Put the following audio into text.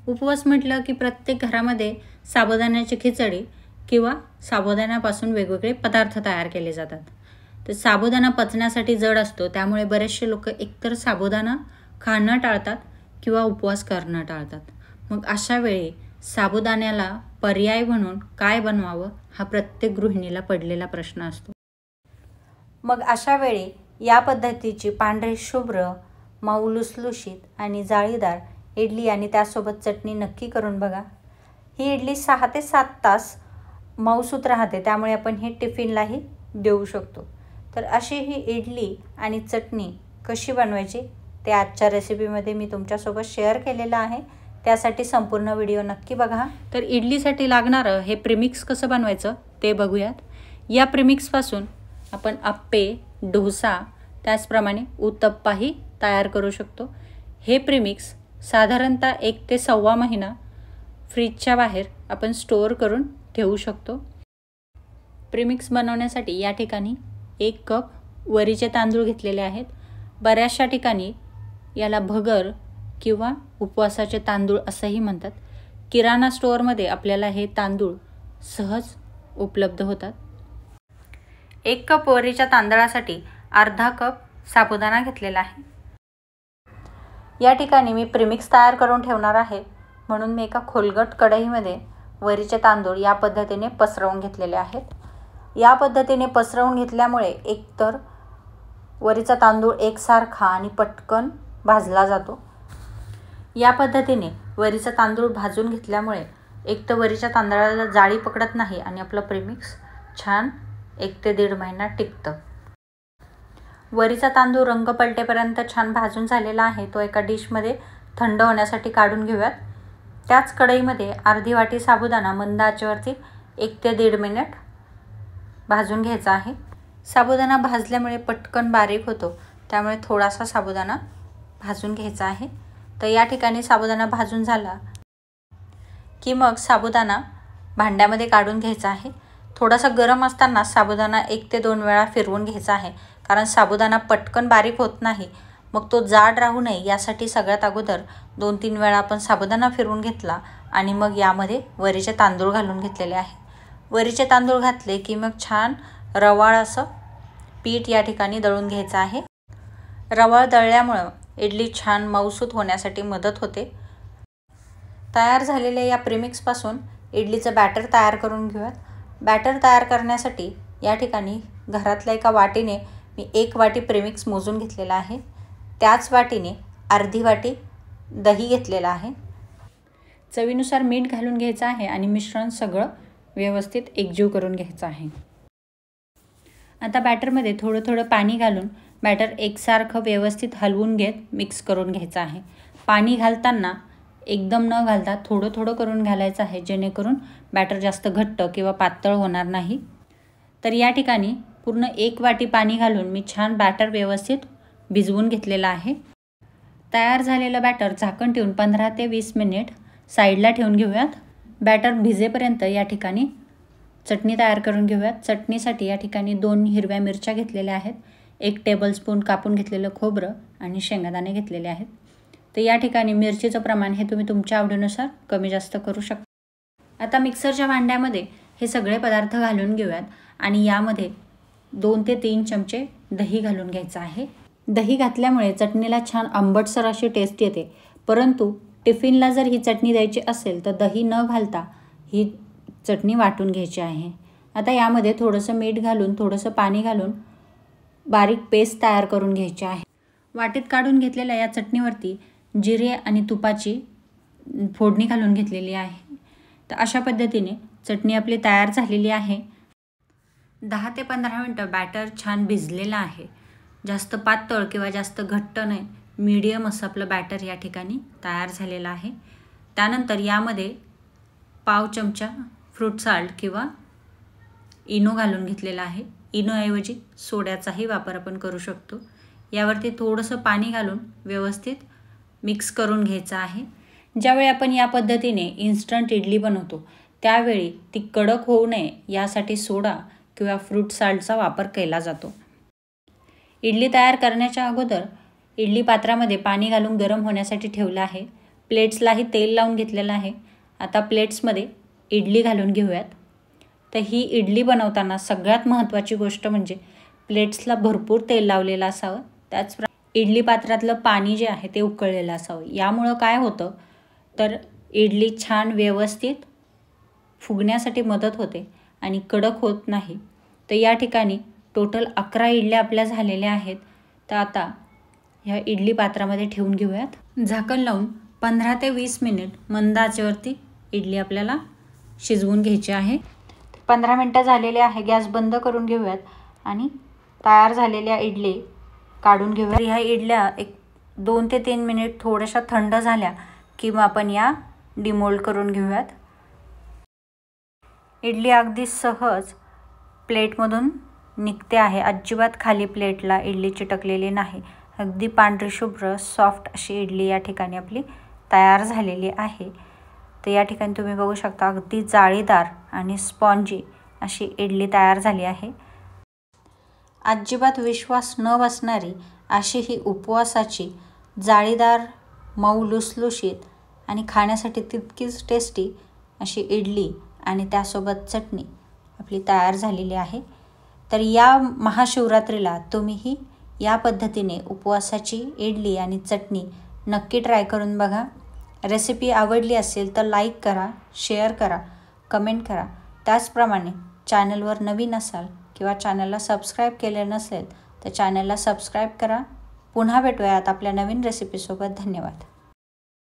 उपवास म्हटलं की प्रत्येक घरामध्ये साबुदाण्याची खिचडी किंवा साबुदाण्यापासून वेगवेगळे पदार्थ तयार केले जातात. तर साबुदाणा पचण्यासाठी जड असतो, त्यामुळे बरेचसे लोक एकतर साबुदाणा खाणं टाळतात किंवा उपवास करणं टाळतात. मग अशा वेळी साबुदाण्याला पर्याय म्हणून काय बनवावं हा प्रत्येक गृहिणीला पडलेला प्रश्न असतो. मग अशा वेळी या पद्धतीची पांढरी शुभ्र, मऊ लुसलुशीत आणि जाळीदार इडली आणि त्यासोबत चटणी नक्की करून बघा. ही इडली 6 ते 7 तास मऊसूत राहते, त्यामुळे आपण ही टिफिनलाही देऊ शकतो. तर अशी ही इडली आणि चटणी कशी बनवायची ते आजच्या रेसिपीमध्ये मी तुमच्यासोबत शेअर केलेलं आहे. त्यासाठी संपूर्ण व्हिडिओ नक्की बघा. तर इडलीसाठी लागणारं हे प्रीमिक्स कसं बनवायचं ते बघूयात. या प्रीमिक्सपासून आपण आप्पे, डोसा, त्याचप्रमाणे उत्तप्पाही तयार करू शकतो. हे प्रीमिक्स साधारणतः 1 ते 1.25 महिना फ्रीजच्या बाहेर आपण स्टोअर करून ठेवू शकतो. प्रीमिक्स बनवण्यासाठी या ठिकाणी 1 कप वरीचे तांदूळ घेतलेले आहेत. बऱ्याचशा ठिकाणी याला भगर किंवा उपवासाचे तांदूळ असंही म्हणतात. किराणा स्टोअरमध्ये आपल्याला हे तांदूळ सहज उपलब्ध होतात. 1 कप वरीच्या तांदळासाठी अर्धा कप साबुदाणा घेतलेला आहे. या ठिकाणी मी प्रीमिक्स तयार करून ठेवणार आहे, म्हणून मी एका खोलगट कढईमध्ये वरीचे तांदूळ या पद्धतीने पसरवून घेतलेले आहेत. या पद्धतीने पसरवून घेतल्यामुळे एकतर वरीचा तांदूळ एकसारखा आणि पटकन भाजला जातो. या पद्धतीने वरीचा तांदूळ भाजून घेतल्यामुळे एक तर वरीच्या तांदळाला जाळी पकडत नाही आणि आपलं प्रीमिक्स छान 1 ते 1.5 महिना टिकतं. वरीचा तांदूळ रंग पलटेपर्यंत छान भाजून झालेला आहे. तो एका डिशमध्ये थंड होण्यासाठी काढून घेऊयात. त्याच कढईमध्ये अर्धी वाटी साबुदाणा मंद आचेवरती 1 ते 1.5 मिनिट भाजून घ्यायचा आहे. साबुदाणा भाजल्यामुळे पटकन बारीक होतो, त्यामुळे थोडासा साबुदाणा भाजून घ्यायचा आहे. तर या ठिकाणी साबुदाणा भाजून झाला की मग साबुदाणा भांड्यामध्ये काढून घ्यायचा आहे. थोडासा गरम असताना साबुदाणा 1 ते 2 वेळा फिरवून घ्यायचा आहे, कारण साबुदाणा पटकन बारीक होत नाही. मग तो जाड राहू नये यासाठी सगळ्यात अगोदर 2-3 वेळा आपण साबुदाणा फिरवून घेतला आणि मग यामध्ये वरीचे तांदूळ घालून घेतलेले आहे. वरीचे तांदूळ घातले की मग छान रवाळ असं पीठ या ठिकाणी दळून घ्यायचं आहे. रवाळ दळल्यामुळं इडली छान मऊसूत होण्यासाठी मदत होते. तयार झालेल्या या प्रीमिक्सपासून इडलीचं बॅटर तयार करून घेऊयात. बॅटर तयार करण्यासाठी या ठिकाणी घरातल्या एका वाटीने मी 1 वाटी प्रीमिक्स मोजून घेतलेला आहे. त्याच वाटीने अर्धी वाटी दही घेतलेलं आहे. चवीनुसार मीठ घालून घ्यायचं आहे आणि मिश्रण सगळं व्यवस्थित एकजीव करून घ्यायचं आहे. आता बॅटरमध्ये थोडं थोडं पाणी घालून बॅटर एकसारखं व्यवस्थित हलवून घेत मिक्स करून घ्यायचं आहे. पाणी घालताना एकदम न घालता थोडं थोडं करून घालायचं आहे, जेणेकरून बॅटर जास्त घट्ट किंवा पातळ होणार नाही. तर या ठिकाणी पूर्ण 1 वाटी पाणी घालून मी छान बॅटर व्यवस्थित भिजवून घेतलेलं आहे. तयार झालेलं बॅटर झाकण ठेवून 15 ते 20 मिनिट साईडला ठेवून घेऊयात. बॅटर भिजेपर्यंत या ठिकाणी चटणी तयार करून घेऊयात. चटणीसाठी या ठिकाणी 2 हिरव्या मिरच्या घेतलेल्या आहेत, 1 टेबलस्पून कापून घेतलेलं खोबरं आणि शेंगदाणे घेतलेले आहेत. तर या ठिकाणी मिरचीचं प्रमाण हे तुम्ही तुमच्या आवडीनुसार कमी जास्त करू शकता. आता मिक्सरच्या भांड्यामध्ये हे सगळे पदार्थ घालून घेऊयात आणि यामध्ये 2 ते 3 चमचे दही घालून घ्यायचं आहे. दही घातल्यामुळे चटणीला छान आंबटसर अशी टेस्ट येते, परंतु टिफिनला जर ही चटणी द्यायची असेल तर दही न घालता ही चटणी वाटून घ्यायची आहे. आता यामध्ये थोडंसं मीठ घालून थोडंसं पाणी घालून बारीक पेस्ट तयार करून घ्यायची आहे. वाटीत काढून घेतलेल्या या चटणीवरती जिरे आणि तुपाची फोडणी घालून घेतलेली आहे. तर अशा पद्धतीने चटणी आपली तयार झालेली आहे. 10 ते 15 मिनटं बॅटर छान भिजलेलं आहे. जास्त पातळ किंवा जास्त घट्ट नाही, मीडियम असं आपलं बॅटर या ठिकाणी तयार झालेलं आहे. त्यानंतर यामध्ये पाव चमचा फ्रूट साल्ट किंवा इनो घालून घेतलेला आहे. इनोऐवजी सोड्याचाही वापर आपण करू शकतो. यावरती थोडंसं पाणी घालून व्यवस्थित मिक्स करून घ्यायचं आहे. ज्यावेळी आपण या पद्धतीने इन्स्टंट इडली बनवतो त्यावेळी ती कडक होऊ नये यासाठी सोडा किंवा फ्रूट साल्टचा वापर केला जातो. इडली तयार करण्याच्या अगोदर इडली पात्रामध्ये पाणी घालून गरम होण्यासाठी ठेवलं आहे. प्लेट्सलाही तेल लावून घेतलेलं आहे. आता प्लेट्समध्ये इडली घालून घेऊयात. तर ही इडली बनवताना सगळ्यात महत्त्वाची गोष्ट म्हणजे प्लेट्सला भरपूर तेल लावलेलं असावं. त्याचप्रमाणे इडली पात्रातलं पाणी जे आहे ते उकळलेलं असावं. यामुळं काय होतं तर इडली छान व्यवस्थित फुगण्यासाठी मदत होते आणि कडक होत नाही. तर या ठिकाणी टोटल 11 इडल्या आपल्या झालेल्या आहेत. तर आता ह्या इडली पात्रामध्ये ठेवून घेऊयात. झाकण लावून 15 ते 20 मिनिट मंद आचेवरती इडली आपल्याला शिजवून घ्यायची आहे. 15 मिनटं झालेले आहे. गॅस बंद करून घेऊयात आणि तयार झालेल्या इडली काढून घेऊयात. ह्या इडल्या एक 2 ते 3 मिनिट थोड्याशा थंड झाल्या की मग आपण या डिमोल्ड करून घेऊयात. इडली अगदी सहज प्लेटमधून निघते आहे. अजिबात खाली प्लेटला इडली चिटकलेली नाही. अगदी पांढरी शुभ्र सॉफ्ट अशी इडली या ठिकाणी आपली तयार झालेली आहे. तर या ठिकाणी तुम्ही बघू शकता अगदी जाळीदार आणि स्पॉन्जी अशी इडली तयार झाली आहे. अजिबात विश्वास न बसणारी अशी ही उपवासाची जाळीदार मऊ लुसलुशीत आणि खाण्यासाठी तितकीच टेस्टी अशी इडली आणि त्यासोबत चटणी आपली तयार झालेली आहे. तर या महाशिवरात्रीला तुम्हीही या पद्धतीने उपवासाची इडली आणि चटणी नक्की ट्राय करून बघा. रेसिपी आवडली असेल तर लाईक करा, शेअर करा, कमेंट करा. त्याचप्रमाणे चॅनलवर नवीन असाल किंवा चॅनलला सबस्क्राईब केले नसेल तर चॅनलला सबस्क्राईब करा. पुन्हा भेटूयात आपल्या नवीन रेसिपीसोबत. धन्यवाद.